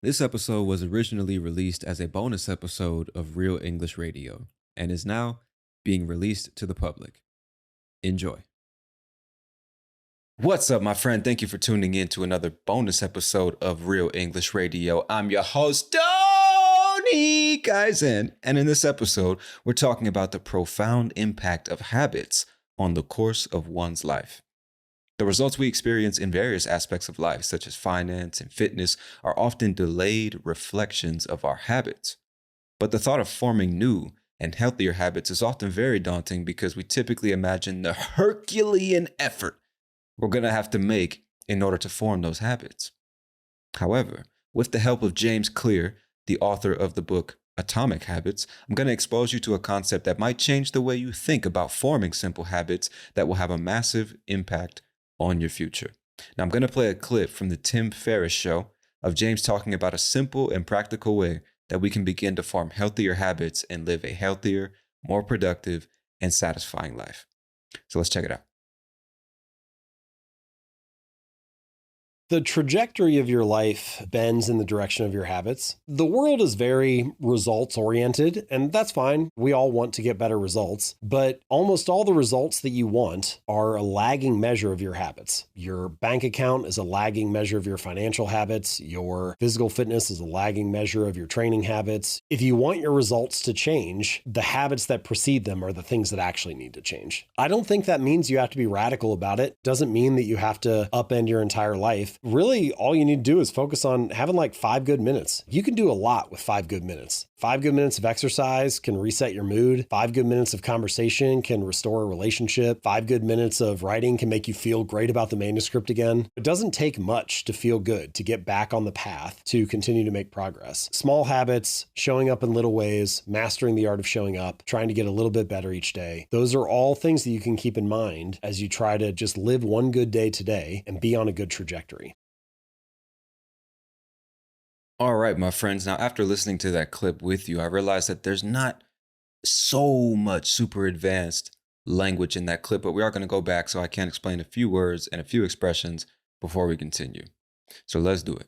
This episode was originally released as a bonus episode of Real English Radio and is now being released to the public. Enjoy. What's up, my friend? Thank you for tuning in to another bonus episode of Real English Radio. I'm your host, Tony Kaizen, and in this episode, we're talking about the profound impact of habits on the course of one's life. The results we experience in various aspects of life, such as finance and fitness, are often delayed reflections of our habits. But the thought of forming new and healthier habits is often very daunting because we typically imagine the herculean effort we're going to have to make in order to form those habits. However, with the help of James Clear, the author of the book Atomic Habits, I'm going to expose you to a concept that might change the way you think about forming simple habits that will have a massive impact on your future. Now, I'm going to play a clip from the Tim Ferriss show of James talking about a simple and practical way that we can begin to form healthier habits and live a healthier, more productive, and satisfying life. So let's check it out. The trajectory of your life bends in the direction of your habits. The world is very results oriented, and that's fine. We all want to get better results, but almost all the results that you want are a lagging measure of your habits. Your bank account is a lagging measure of your financial habits. Your physical fitness is a lagging measure of your training habits. If you want your results to change, the habits that precede them are the things that actually need to change. I don't think that means you have to be radical about it. Doesn't mean that you have to upend your entire life. Really, all you need to do is focus on having like 5 good minutes. You can do a lot with 5 good minutes. 5 good minutes of exercise can reset your mood. 5 good minutes of conversation can restore a relationship. 5 good minutes of writing can make you feel great about the manuscript again. It doesn't take much to feel good, to get back on the path, to continue to make progress. Small habits, showing up in little ways, mastering the art of showing up, trying to get a little bit better each day. Those are all things that you can keep in mind as you try to just live one good day today and be on a good trajectory. All right, my friends. Now, after listening to that clip with you, I realized that there's not so much super advanced language in that clip, but we are going to go back so I can explain a few words and a few expressions before we continue. So let's do it.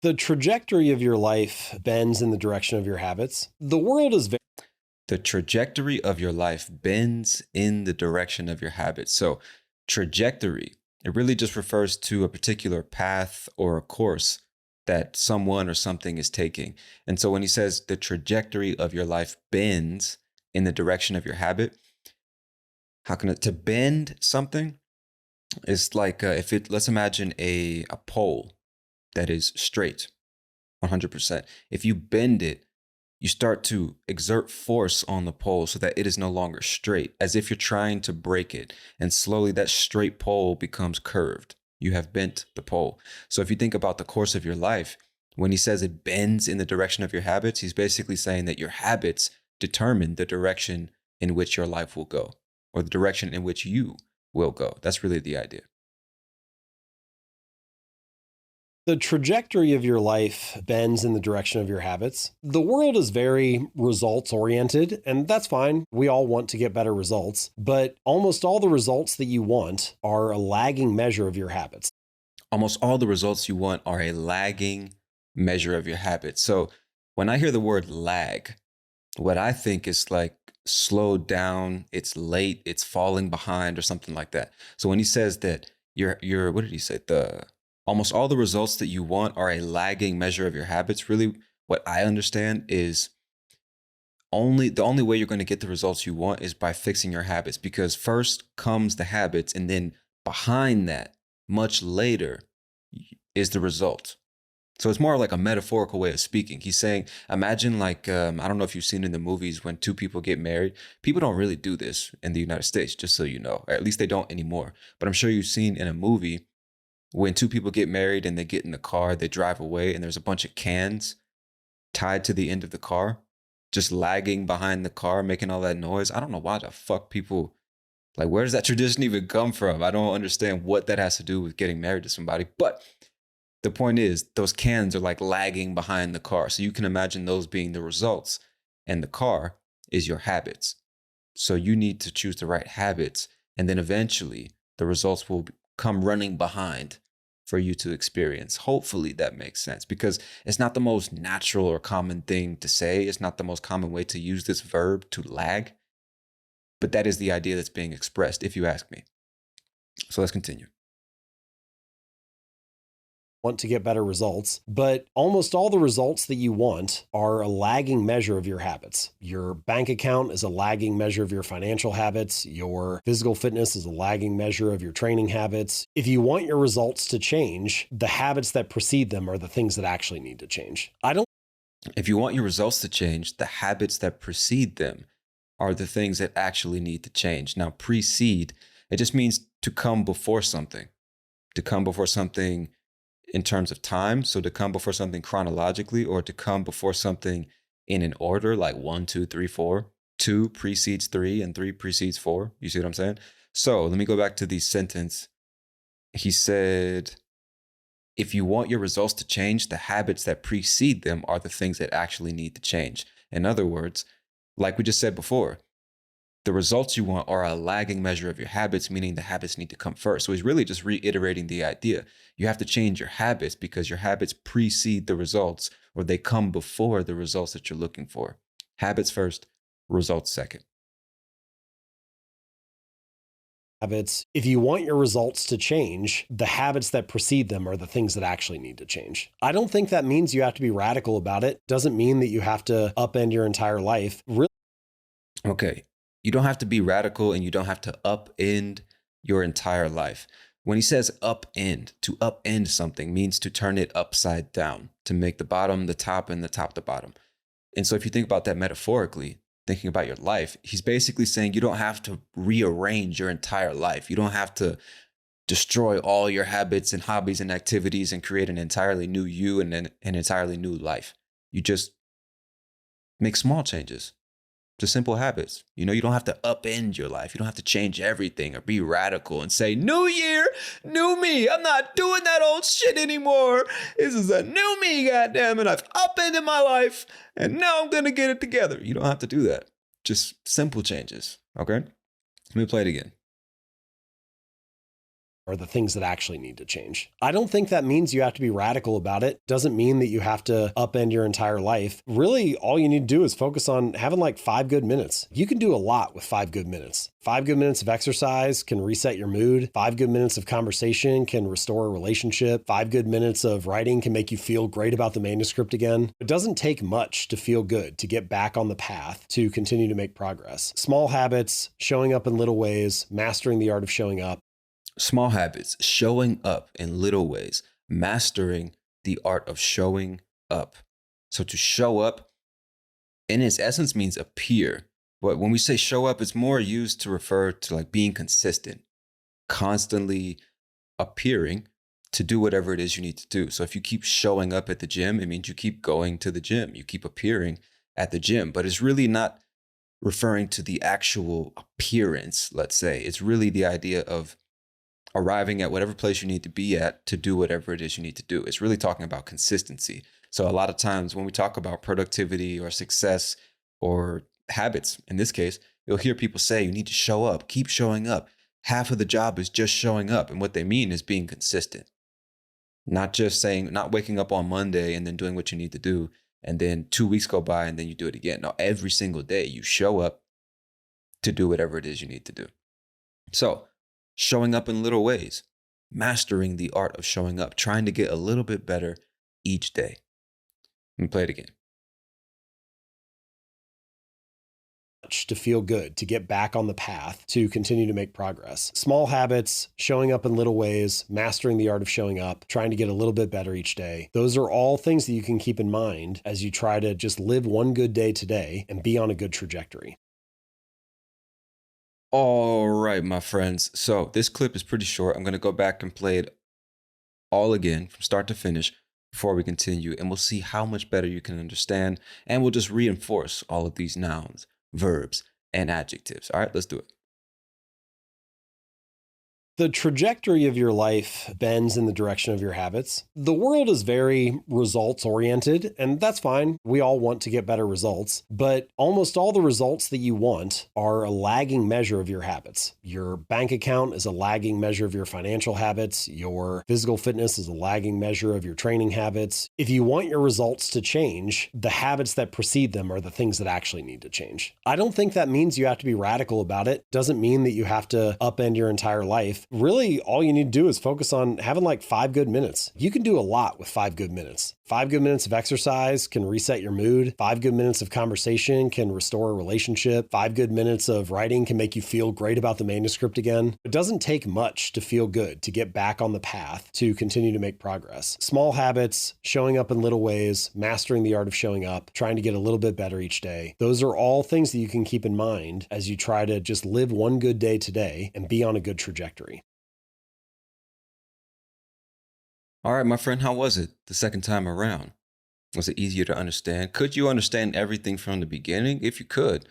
The trajectory of your life bends in the direction of your habits. The world is The trajectory of your life bends in the direction of your habits. So, trajectory, it really just refers to a particular path or a course that someone or something is taking. And so when he says the trajectory of your life bends in the direction of your habit, how can it to bend something? It's like let's imagine a pole that is straight 100%. If you bend it, you start to exert force on the pole so that it is no longer straight, as if you're trying to break it. And slowly that straight pole becomes curved. You have bent the pole. So if you think about the course of your life, when he says it bends in the direction of your habits, he's basically saying that your habits determine the direction in which your life will go, or the direction in which you will go. That's really the idea. The trajectory of your life bends in the direction of your habits. The world is very results oriented, and that's fine. We all want to get better results, but almost all the results that you want are a lagging measure of your habits. Almost all the results you want are a lagging measure of your habits. So when I hear the word lag, what I think is like slowed down, it's late, it's falling behind or something like that. So when he says that you're what did he say? Almost all the results that you want are a lagging measure of your habits. Really, what I understand is the only way you're going to get the results you want is by fixing your habits, because first comes the habits, and then behind that, much later, is the result. So it's more like a metaphorical way of speaking. He's saying, imagine like, I don't know if you've seen in the movies when two people get married. People don't really do this in the United States, just so you know, or at least they don't anymore. But I'm sure you've seen in a movie when two people get married and they get in the car, they drive away, and there's a bunch of cans tied to the end of the car, just lagging behind the car, making all that noise. I don't know why the fuck people, like, where does that tradition even come from? I don't understand what that has to do with getting married to somebody. But the point is, those cans are like lagging behind the car. So you can imagine those being the results. And the car is your habits. So you need to choose the right habits. And then eventually the results will come running behind for you to experience. Hopefully that makes sense because it's not the most natural or common thing to say. It's not the most common way to use this verb to lag, but that is the idea that's being expressed, if you ask me. So let's continue. Want to get better results, but almost all the results that you want are a lagging measure of your habits. Your bank account is a lagging measure of your financial habits. Your physical fitness is a lagging measure of your training habits. If you want your results to change, the habits that precede them are the things that actually need to change. If you want your results to change, the habits that precede them are the things that actually need to change. Now, precede, it just means to come before something, to come before something in terms of time. So to come before something chronologically or to come before something in an order like 1, 2, 3, 4. 2 precedes 3 and 3 precedes 4. You see what I'm saying? So let me go back to the sentence. He said, if you want your results to change, the habits that precede them are the things that actually need to change. In other words, like we just said before, the results you want are a lagging measure of your habits, meaning the habits need to come first. So he's really just reiterating the idea. You have to change your habits because your habits precede the results, or they come before the results that you're looking for. Habits first, results second. Habits, if you want your results to change, the habits that precede them are the things that actually need to change. I don't think that means you have to be radical about it. Doesn't mean that you have to upend your entire life. Okay, you don't have to be radical and you don't have to upend your entire life. When he says upend, to upend something means to turn it upside down, to make the bottom the top and the top the bottom. And so if you think about that metaphorically, thinking about your life, he's basically saying you don't have to rearrange your entire life. You don't have to destroy all your habits and hobbies and activities and create an entirely new you and an entirely new life. You just make small changes to simple habits. You know, you don't have to upend your life. You don't have to change everything or be radical and say, new year, new me. I'm not doing that old shit anymore. This is a new me, goddamn it. I've upended my life and now I'm going to get it together. You don't have to do that. Just simple changes. Okay. Let me play it again. Are the things that actually need to change. I don't think that means you have to be radical about it. Doesn't mean that you have to upend your entire life. Really, all you need to do is focus on having like 5 good minutes. You can do a lot with 5 good minutes. 5 good minutes of exercise can reset your mood. 5 good minutes of conversation can restore a relationship. 5 good minutes of writing can make you feel great about the manuscript again. It doesn't take much to feel good, to get back on the path, to continue to make progress. Small habits, showing up in little ways, mastering the art of showing up. Small habits, showing up in little ways, mastering the art of showing up. So to show up in its essence means appear. But when we say show up, it's more used to refer to like being consistent, constantly appearing to do whatever it is you need to do. So if you keep showing up at the gym, it means you keep going to the gym. You keep appearing at the gym, but it's really not referring to the actual appearance, let's say. It's really the idea of arriving at whatever place you need to be at to do whatever it is you need to do. It's really talking about consistency. So a lot of times when we talk about productivity or success or habits, in this case, you'll hear people say you need to show up, keep showing up. Half of the job is just showing up. And what they mean is being consistent. Not just saying, not waking up on Monday and then doing what you need to do. And then 2 weeks go by and then you do it again. No, every single day you show up to do whatever it is you need to do. So showing up in little ways, mastering the art of showing up, trying to get a little bit better each day. Let me play it again. To feel good, to get back on the path, to continue to make progress. Small habits, showing up in little ways, mastering the art of showing up, trying to get a little bit better each day. Those are all things that you can keep in mind as you try to just live one good day today and be on a good trajectory. All right, my friends. So this clip is pretty short. I'm going to go back and play it all again from start to finish before we continue, and we'll see how much better you can understand, and we'll just reinforce all of these nouns, verbs, and adjectives. All right, let's do it. The trajectory of your life bends in the direction of your habits. The world is very results oriented, and that's fine. We all want to get better results, but almost all the results that you want are a lagging measure of your habits. Your bank account is a lagging measure of your financial habits. Your physical fitness is a lagging measure of your training habits. If you want your results to change, the habits that precede them are the things that actually need to change. I don't think that means you have to be radical about it. Doesn't mean that you have to upend your entire life. Really, all you need to do is focus on having like 5 good minutes. You can do a lot with 5 good minutes. 5 good minutes of exercise can reset your mood. 5 good minutes of conversation can restore a relationship. 5 good minutes of writing can make you feel great about the manuscript again. It doesn't take much to feel good, to get back on the path, to continue to make progress. Small habits, showing up in little ways, mastering the art of showing up, trying to get a little bit better each day. Those are all things that you can keep in mind as you try to just live one good day today and be on a good trajectory. All right, my friend, how was it the second time around? Was it easier to understand? Could you understand everything from the beginning? If you could,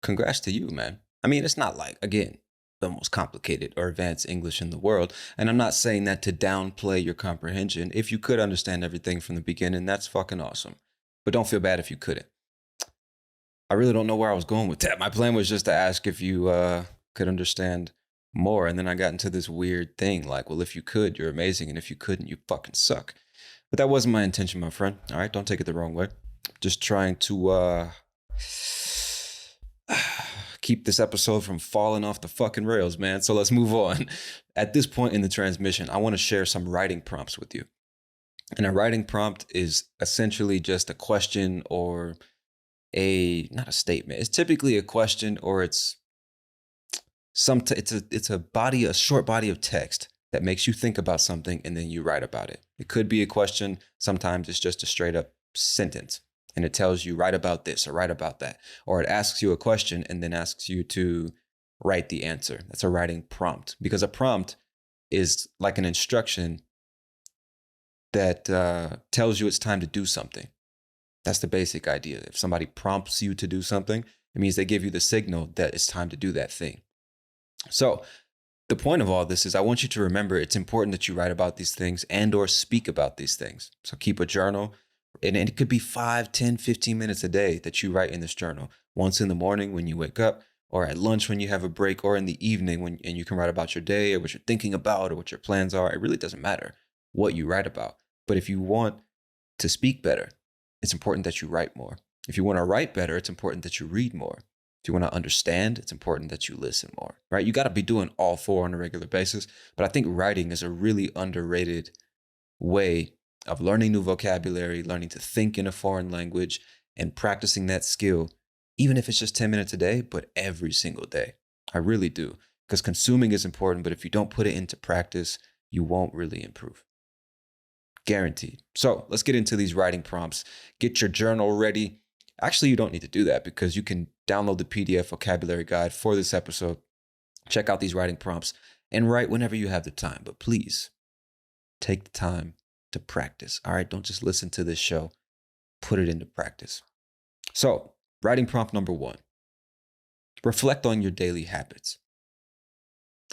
congrats to you, man. I mean, it's not like, again, the most complicated or advanced English in the world. And I'm not saying that to downplay your comprehension. If you could understand everything from the beginning, that's fucking awesome. But don't feel bad if you couldn't. I really don't know where I was going with that. My plan was just to ask if you could understand more. And then I got into this weird thing like, well, if you could, you're amazing. And if you couldn't, you fucking suck. But that wasn't my intention, my friend. All right, don't take it the wrong way. Just trying to keep this episode from falling off the fucking rails, man. So let's move on. At this point in the transmission, I want to share some writing prompts with you. And a writing prompt is essentially just a question or not a statement. It's typically a question or it's a short body of text that makes you think about something and then you write about it. It could be a question. Sometimes it's just a straight up sentence and it tells you write about this or write about that. Or it asks you a question and then asks you to write the answer. That's a writing prompt because a prompt is like an instruction that tells you it's time to do something. That's the basic idea. If somebody prompts you to do something, it means they give you the signal that it's time to do that thing. So the point of all this is I want you to remember it's important that you write about these things and or speak about these things. So keep a journal and it could be 5, 10, 15 minutes a day that you write in this journal. Once in the morning when you wake up or at lunch when you have a break or in the evening and you can write about your day or what you're thinking about or what your plans are. It really doesn't matter what you write about. But if you want to speak better, it's important that you write more. If you want to write better, it's important that you read more. If you want to understand, it's important that you listen more, right? You got to be doing all 4 on a regular basis. But I think writing is a really underrated way of learning new vocabulary, learning to think in a foreign language, and practicing that skill, even if it's just 10 minutes a day, but every single day. I really do. Because consuming is important, but if you don't put it into practice, you won't really improve. Guaranteed. So let's get into these writing prompts. Get your journal ready. Actually, you don't need to do that because you can download the PDF vocabulary guide for this episode. Check out these writing prompts and write whenever you have the time. But please take the time to practice. All right. Don't just listen to this show. Put it into practice. So, writing prompt number 1. Reflect on your daily habits.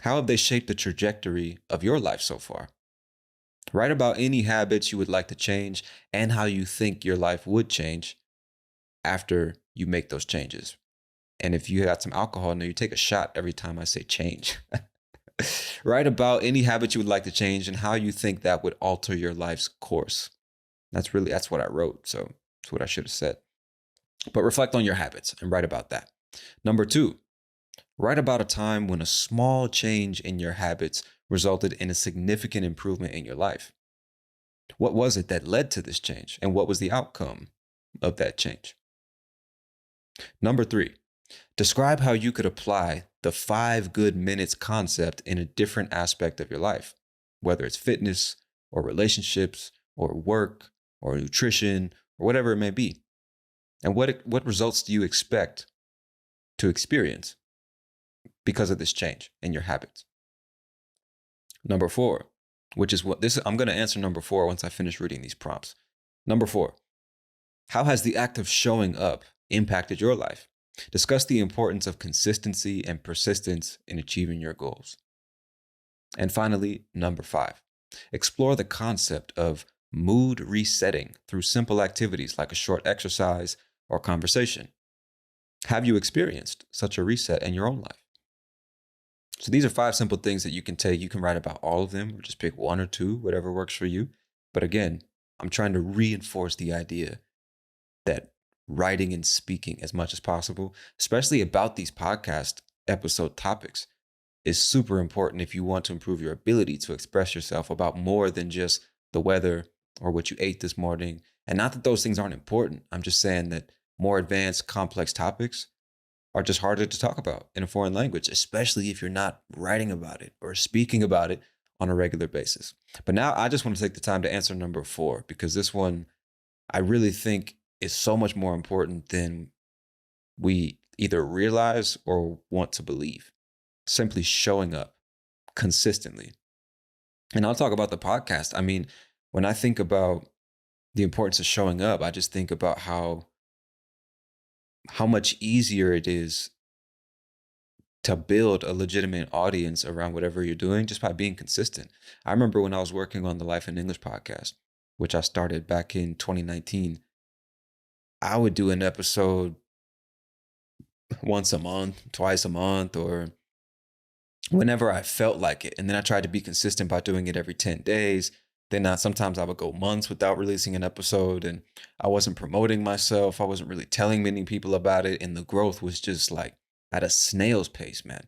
How have they shaped the trajectory of your life so far? Write about any habits you would like to change and how you think your life would change after you make those changes. And if you got some alcohol in there, you take a shot every time I say change. Write about any habit you would like to change and how you think that would alter your life's course. That's what I wrote. So that's what I should have said. But reflect on your habits and write about that. Number 2, write about a time when a small change in your habits resulted in a significant improvement in your life. What was it that led to this change? And what was the outcome of that change? Number 3, describe how you could apply the 5 good minutes concept in a different aspect of your life, whether it's fitness or relationships or work or nutrition or whatever it may be. And what results do you expect to experience because of this change in your habits? Number 4, which is I'm going to answer number 4 once I finish reading these prompts. Number 4, how has the act of showing up impacted your life? Discuss the importance of consistency and persistence in achieving your goals. And finally, number 5, explore the concept of mood resetting through simple activities like a short exercise or conversation. Have you experienced such a reset in your own life? So these are 5 simple things that you can take. You can write about all of them or just pick one or two, whatever works for you. But again, I'm trying to reinforce the idea that writing and speaking as much as possible, especially about these podcast episode topics, is super important if you want to improve your ability to express yourself about more than just the weather or what you ate this morning. And not that those things aren't important. I'm just saying that more advanced, complex topics are just harder to talk about in a foreign language, especially if you're not writing about it or speaking about it on a regular basis. But now I just want to take the time to answer number 4, because this one I really think is so much more important than we either realize or want to believe. Simply showing up consistently. And I'll talk about the podcast. I mean, when I think about the importance of showing up, I just think about how much easier it is to build a legitimate audience around whatever you're doing just by being consistent. I remember when I was working on the Life in English podcast, which I started back in 2019, I would do an episode once a month, twice a month, or whenever I felt like it. And then I tried to be consistent by doing it every 10 days. Then sometimes I would go months without releasing an episode, and I wasn't promoting myself. I wasn't really telling many people about it. And the growth was just like at a snail's pace, man.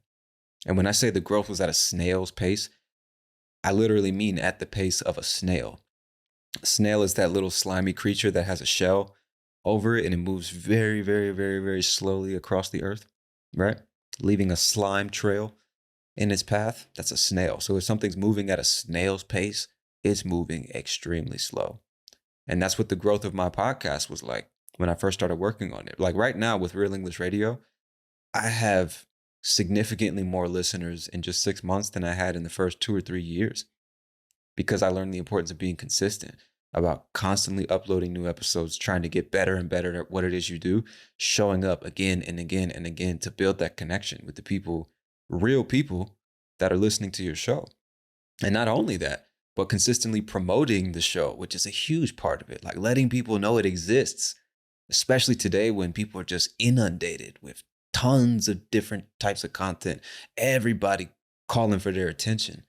And when I say the growth was at a snail's pace, I literally mean at the pace of a snail. A snail is that little slimy creature that has a shell over it and it moves very, very, very, very slowly across the earth, right? Leaving a slime trail in its path. That's a snail. So if something's moving at a snail's pace, it's moving extremely slow. And that's what the growth of my podcast was like when I first started working on it. Like right now with Real English Radio, I have significantly more listeners in just 6 months than I had in the first 2 or 3 years, because I learned the importance of being consistent, about constantly uploading new episodes, trying to get better and better at what it is you do, showing up again and again and again to build that connection with the people, real people that are listening to your show. And not only that, but consistently promoting the show, which is a huge part of it, like letting people know it exists, especially today when people are just inundated with tons of different types of content, everybody calling for their attention.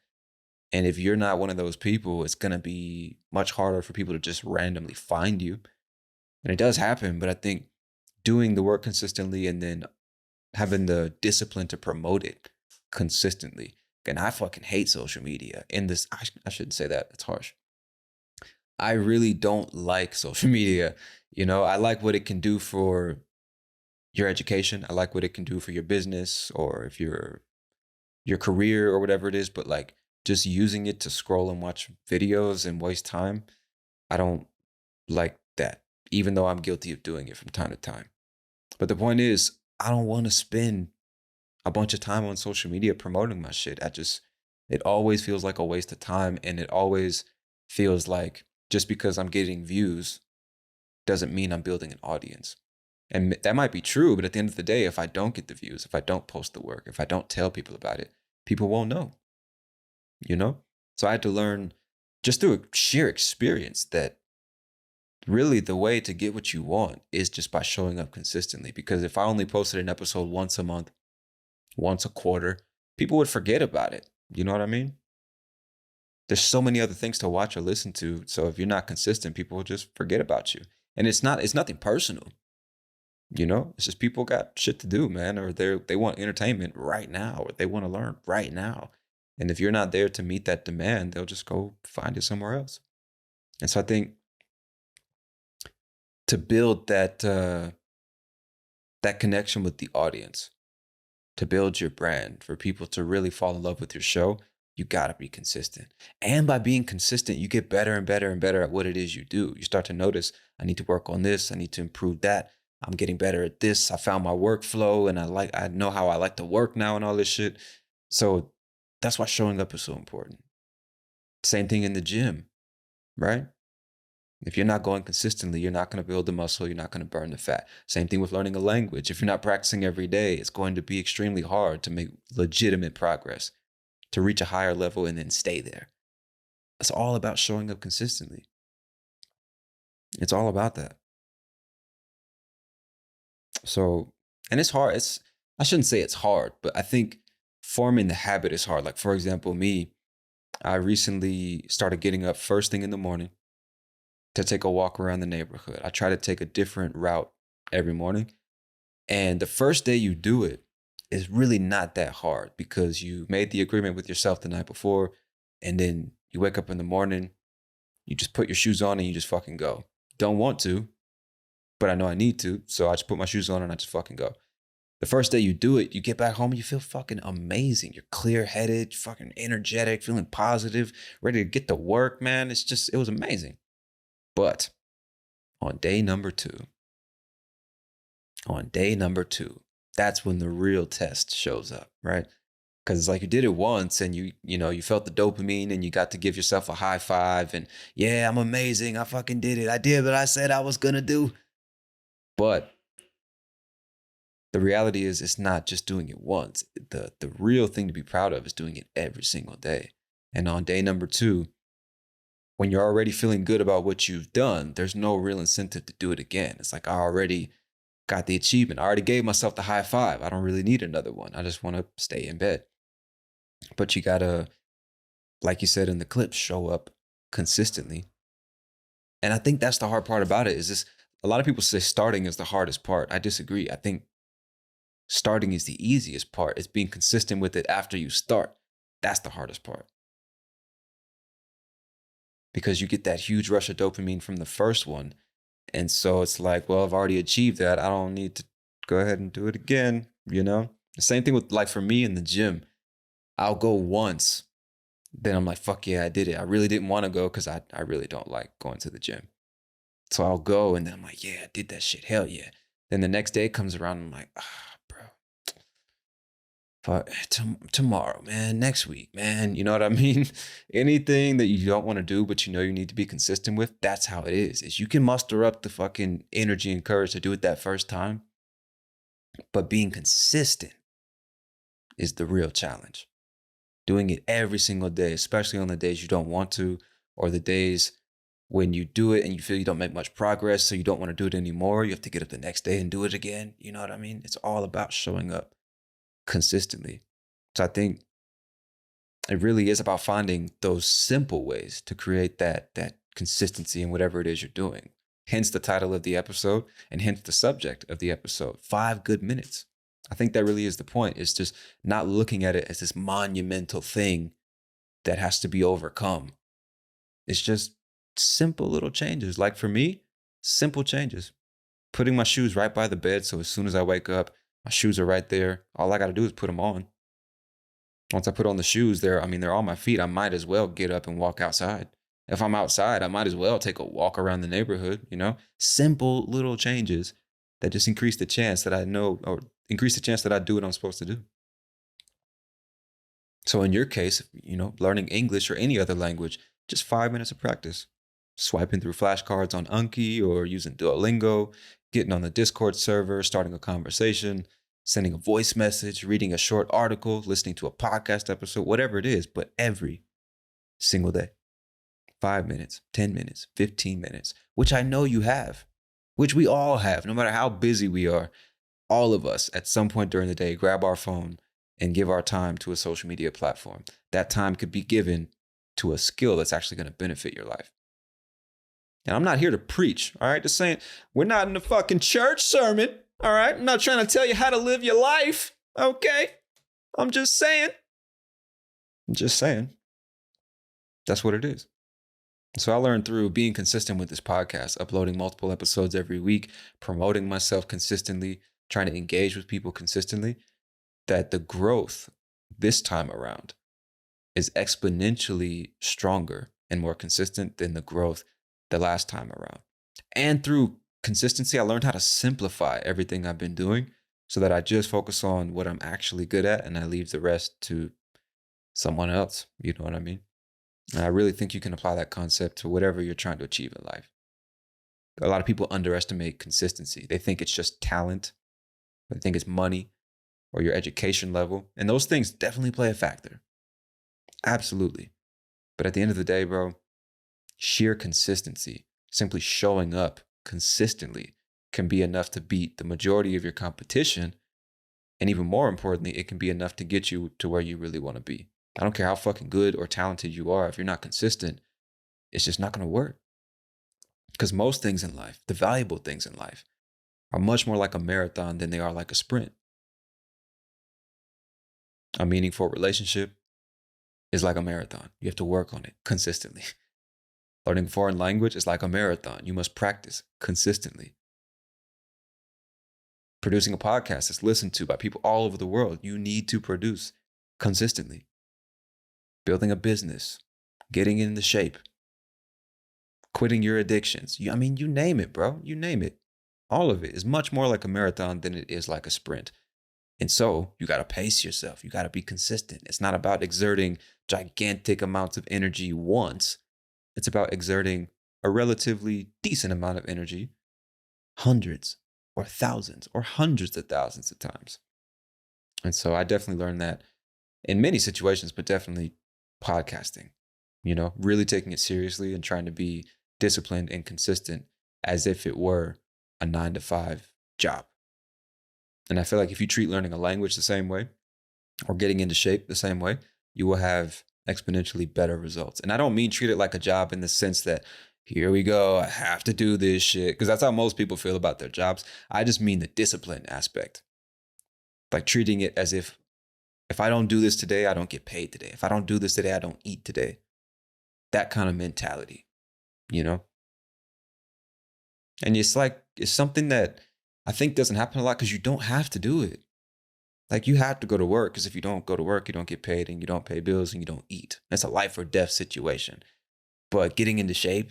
And if you're not one of those people, it's going to be much harder for people to just randomly find you. And it does happen, but I think doing the work consistently and then having the discipline to promote it consistently. And I fucking hate social media. In this, I shouldn't say that. That's harsh. I really don't like social media. You know, I like what it can do for your education. I like what it can do for your business or if your career or whatever it is. But like just using it to scroll and watch videos and waste time, I don't like that, even though I'm guilty of doing it from time to time. But the point is, I don't want to spend a bunch of time on social media promoting my shit. It always feels like a waste of time. And it always feels like just because I'm getting views doesn't mean I'm building an audience. And that might be true, but at the end of the day, if I don't get the views, if I don't post the work, if I don't tell people about it, people won't know, you know? So I had to learn just through a sheer experience that really the way to get what you want is just by showing up consistently. Because if I only posted an episode once a month, once a quarter, people would forget about it. You know what I mean? There's so many other things to watch or listen to. So if you're not consistent, people will just forget about you. And it's nothing personal. You know, it's just people got shit to do, man, or they want entertainment right now, or they want to learn right now. And if you're not there to meet that demand, they'll just go find it somewhere else. And so I think to build that connection with the audience, to build your brand, for people to really fall in love with your show, you got to be consistent. And by being consistent, you get better and better and better at what it is you do. You start to notice, I need to work on this. I need to improve that. I'm getting better at this. I found my workflow and I know how I like to work now and all this shit. So that's why showing up is so important. Same thing in the gym, right? If you're not going consistently, you're not going to build the muscle. You're not going to burn the fat. Same thing with learning a language. If you're not practicing every day, it's going to be extremely hard to make legitimate progress, to reach a higher level and then stay there. It's all about showing up consistently. It's all about that. So, and it's hard. I shouldn't say it's hard, but I think forming the habit is hard. Like, for example, me, I recently started getting up first thing in the morning to take a walk around the neighborhood. I try to take a different route every morning. And the first day you do it is really not that hard because you made the agreement with yourself the night before. And then you wake up in the morning, you just put your shoes on and you just fucking go. Don't want to, but I know I need to. So I just put my shoes on and I just fucking go. The first day you do it, you get back home and you feel fucking amazing. You're clear-headed, fucking energetic, feeling positive, ready to get to work, man. It was amazing. But on day number two, that's when the real test shows up, right? Because it's like you did it once and you felt the dopamine and you got to give yourself a high five and yeah, I'm amazing. I fucking did it. I did what I said I was gonna do. But the reality is it's not just doing it once. The real thing to be proud of is doing it every single day. And on day number two, when you're already feeling good about what you've done, there's no real incentive to do it again. It's like I already got the achievement. I already gave myself the high five. I don't really need another one. I just want to stay in bed. But you gotta, like you said in the clip, show up consistently. And I think that's the hard part about it is this. A lot of people say starting is the hardest part. I disagree. I think starting is the easiest part. It's being consistent with it after you start. That's the hardest part. Because you get that huge rush of dopamine from the first one. And so it's like, well, I've already achieved that. I don't need to go ahead and do it again, The same thing with like for me in the gym. I'll go once, then I'm like, fuck yeah, I did it. I really didn't want to go because I really don't like going to the gym. So I'll go and then I'm like, yeah, I did that shit. Hell yeah. Then the next day comes around and I'm like, bro, fuck, tomorrow, man, next week, man. You know what I mean? Anything that you don't want to do, but you need to be consistent with, that's how it is you can muster up the fucking energy and courage to do it that first time. But being consistent is the real challenge. Doing it every single day, especially on the days you don't want to, or the days when you do it and you feel you don't make much progress, so you don't want to do it anymore. You have to get up the next day and do it again. You know what I mean? It's all about showing up consistently. So I think it really is about finding those simple ways to create that consistency in whatever it is you're doing. Hence the title of the episode and hence the subject of the episode, 5 good minutes. I think that really is the point. It's just not looking at it as this monumental thing that has to be overcome. It's just simple little changes. Like for me, simple changes. Putting my shoes right by the bed so as soon as I wake up, my shoes are right there. All I got to do is put them on. Once I put on the shoes, they're on my feet. I might as well get up and walk outside. If I'm outside, I might as well take a walk around the neighborhood, Simple little changes that just increase the chance that I do what I'm supposed to do. So in your case, learning English or any other language, just 5 minutes of practice. Swiping through flashcards on Anki or using Duolingo, getting on the Discord server, starting a conversation, sending a voice message, reading a short article, listening to a podcast episode, whatever it is, but every single day. 5 minutes, 10 minutes, 15 minutes, which I know you have, which we all have, no matter how busy we are. All of us at some point during the day grab our phone and give our time to a social media platform. That time could be given to a skill that's actually going to benefit your life. And I'm not here to preach, all right? Just saying, we're not in a fucking church sermon, all right? I'm not trying to tell you how to live your life, okay? I'm just saying. That's what it is. So I learned through being consistent with this podcast, uploading multiple episodes every week, promoting myself consistently, trying to engage with people consistently, that the growth this time around is exponentially stronger and more consistent than the growth the last time around. And through consistency, I learned how to simplify everything I've been doing so that I just focus on what I'm actually good at and I leave the rest to someone else. You know what I mean? And I really think you can apply that concept to whatever you're trying to achieve in life. A lot of people underestimate consistency. They think it's just talent. They think it's money or your education level. And those things definitely play a factor. Absolutely. But at the end of the day, bro, sheer consistency, simply showing up consistently can be enough to beat the majority of your competition. And even more importantly, it can be enough to get you to where you really want to be. I don't care how fucking good or talented you are. If you're not consistent, it's just not going to work. Because most things in life, the valuable things in life, are much more like a marathon than they are like a sprint. A meaningful relationship is like a marathon. You have to work on it consistently. Learning a foreign language is like a marathon. You must practice consistently. Producing a podcast that's listened to by people all over the world, you need to produce consistently. Building a business, getting into shape, quitting your addictions. You name it, bro. You name it. All of it is much more like a marathon than it is like a sprint. And so you got to pace yourself. You got to be consistent. It's not about exerting gigantic amounts of energy once. It's about exerting a relatively decent amount of energy hundreds or thousands or hundreds of thousands of times. And so I definitely learned that in many situations, but definitely podcasting, really taking it seriously and trying to be disciplined and consistent as if it were a 9 to 5 job. And I feel like if you treat learning a language the same way or getting into shape the same way, you will have exponentially better results. And I don't mean treat it like a job in the sense that, here we go, I have to do this shit, because that's how most people feel about their jobs. I just mean the discipline aspect. Like treating it as if I don't do this today, I don't get paid today. If I don't do this today, I don't eat today. That kind of mentality, you know? And it's something that I think doesn't happen a lot because you don't have to do it. Like you have to go to work because if you don't go to work, you don't get paid and you don't pay bills and you don't eat. That's a life or death situation. But getting into shape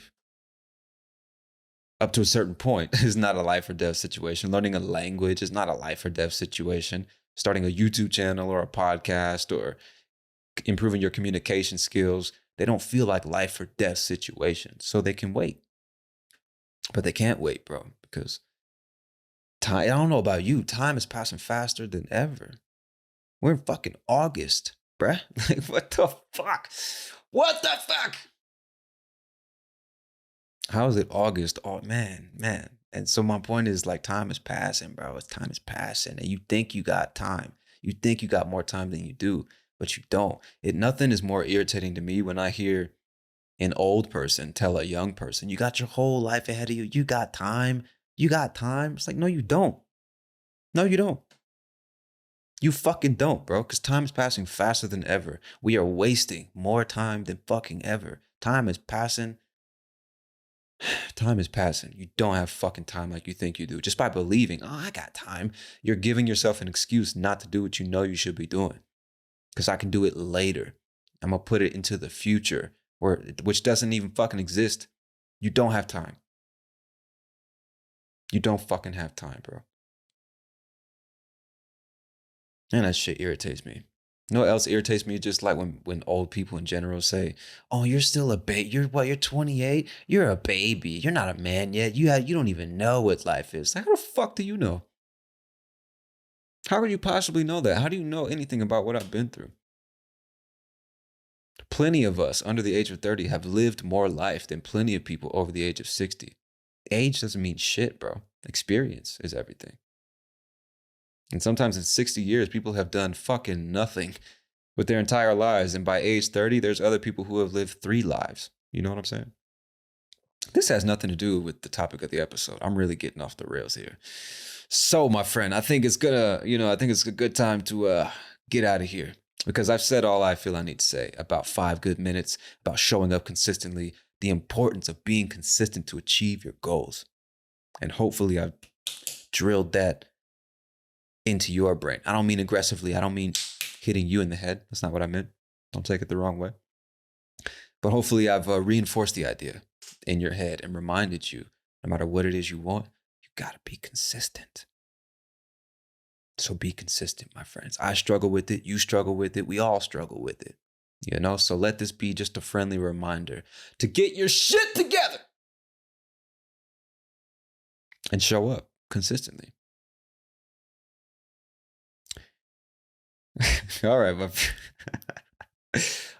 up to a certain point is not a life or death situation. Learning a language is not a life or death situation. Starting a YouTube channel or a podcast or improving your communication skills, they don't feel like life or death situations. So they can wait. But they can't wait, bro, because time, I don't know about you, time is passing faster than ever. We're in fucking August, bruh. Like, what the fuck? What the fuck? How is it August? Oh, man. And so my point is like time is passing, bro. Time is passing. And you think you got time. You think you got more time than you do, but you don't. Nothing is more irritating to me when I hear an old person tell a young person, you got your whole life ahead of you. You got time. You got time. It's like, no, you don't. No, you don't. You fucking don't, bro, because time is passing faster than ever. We are wasting more time than fucking ever. Time is passing. Time is passing. You don't have fucking time like you think you do. Just by believing, oh, I got time, you're giving yourself an excuse not to do what you know you should be doing. Because I can do it later. I'm going to put it into the future, which doesn't even fucking exist. You don't have time. You don't fucking have time, bro. And that shit irritates me. You know what else irritates me? Just like when old people in general say, oh, you're still a baby. You're 28? You're a baby. You're not a man yet. You don't even know what life is. Like, how the fuck do you know? How could you possibly know that? How do you know anything about what I've been through? Plenty of us under the age of 30 have lived more life than plenty of people over the age of 60. Age doesn't mean shit, bro. Experience is everything. And sometimes in 60 years, people have done fucking nothing with their entire lives. And by age 30, there's other people who have lived 3 lives. You know what I'm saying? This has nothing to do with the topic of the episode. I'm really getting off the rails here. So, my friend, I think it's a good time to get out of here because I've said all I feel I need to say about 5 good minutes, about showing up consistently, the importance of being consistent to achieve your goals. And hopefully I've drilled that into your brain. I don't mean aggressively. I don't mean hitting you in the head. That's not what I meant. Don't take it the wrong way. But hopefully I've reinforced the idea in your head and reminded you, no matter what it is you want, you got to be consistent. So be consistent, my friends. I struggle with it. You struggle with it. We all struggle with it. So let this be just a friendly reminder to get your shit together and show up consistently. All right,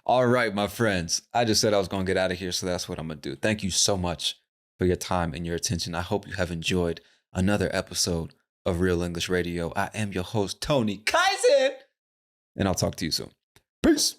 All right, my friends. I just said I was going to get out of here, so that's what I'm going to do. Thank you so much for your time and your attention. I hope you have enjoyed another episode of Real English Radio. I am your host, Tony Kaizen, and I'll talk to you soon. Peace.